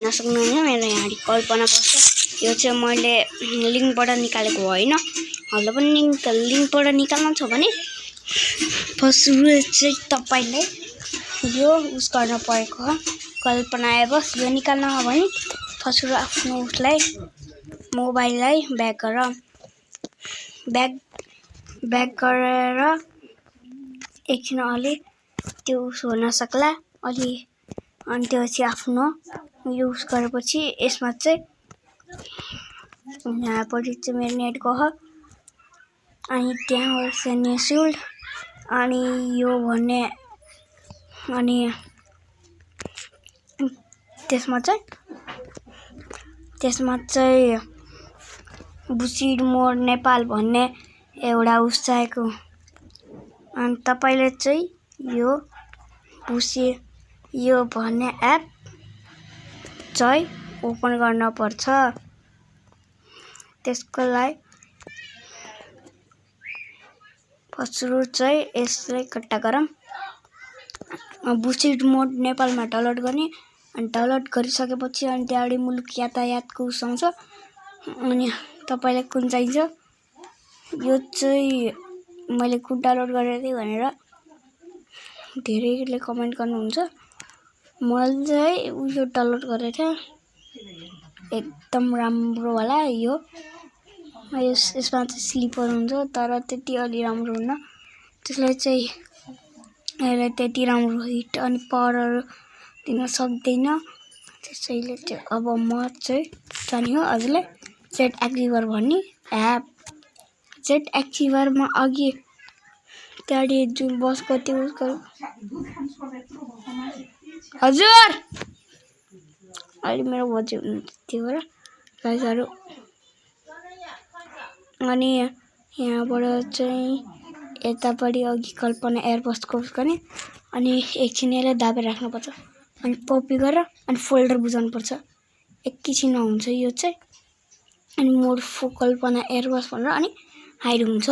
नसक्नुहुन्न मेरो यहाँ कल्पना पर्छ। यो चाहिँ मैले लिङ्कबाट निकालेको होइन। हजुरलाई पनि लिङ्कबाट निकाल्न छ भने फर्स्ट रुल चाहिँ तपाईले यो युज गर्न परेको हो। कल्पना एप्स यो निकाल्न हो भने फर्स्ट रुल आफ्नो उसलाई मोबाइललाई ब्याक गरेर एकछिन अलि त्यो हुन सक्ला अलि अनि त्यसपछि आफ्नो युज गरेपछि यसमा चाहिँ यहाँपट्टि चाहिँ मेरो नेटको हो अनि त्यहाँ निशुल्क अनि यो भन्ने अनि त्यसमा चाहिँ बुसिड मोड नेपाल भन्ने एउटा उस चाहिएको अनि तपाईले चाहिँ यो भन्ने एप चाहिँ ओपन गर्न पर्छ। त्यसको लागि फर्स्ट रुल चाहिँ यसलाई कट्टा गरौँ बुसिड मोड नेपालमा डाउनलोड गर्ने अनि डाउनलोड गरिसकेपछि अनि त्यहाँबाट मुलुक यातायातको उस आउँछ अनि तपाईलाई कुन चाहिन्छ यो चाहिँ मैले कुन डाउनलोड गरेको थिएँ भनेर धेरैले कमेन्ट गर्नुहुन्छ। मैले चाहिँ यो डाउनलोड गरेको थिएँ एकदम राम्रो वाला यो यसमा चाहिँ स्लिपर हुन्छ तर त्यति अलि राम्रो हुन्न त्यसलाई चाहिँ यसलाई त्यति राम्रो हिट अनि पावरहरू दिन सक्दैन त्यसैले चाहिँ अब म चाहिँ जाने हो हजुरलाई जेट एक्टिभर भन्ने एप जेट एक्टिभरमा अघि त्यहाँदेखि जुन बसको त्यो हजुर अहिले मेरो बजे त्यो भएर गाइजहरू अनि यहाँबाट चाहिँ यतापट्टि अघि कल्पना एयरबसको गर्ने अनि एकछिन यसलाई दाबेर राख्नुपर्छ अनि कपी गरेर अनि फोल्डर बुझाउनुपर्छ एकैछिनमा हुन्छ यो चाहिँ अनि मोड कल्पना एयरबस भनेर अनि हाइड हुन्छ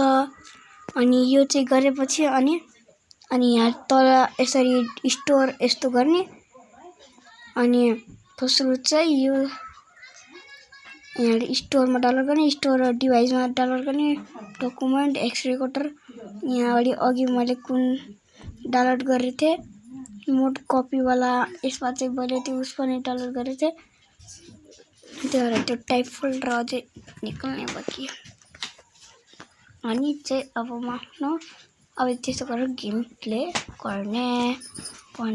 अनि यो चाहिँ गरेपछि अनि यहाँ तल यसरी स्टोर यस्तो गर्ने अनि दोस्रो चाहिँ यो यहाँ स्टोरमा डाउनलोड गर्ने स्टोर डिभाइसमा डाउनलोड गर्ने डकुमेन्ट एक्स रेकर्डर यहाँबाट अघि मैले कुन डाउनलोड गरेको थिएँ मोड कपीवाला यसमा चाहिँ मैले त्यो उस पनि डाउनलोड गरेको थिएँ त्यो भएर त्यो टाइप फोल्डर अझै निकाल्ने बाँकी अनि चाहिँ अब म आफ्नो अब त्यस्तो गरेर गेम प्ले गर्ने।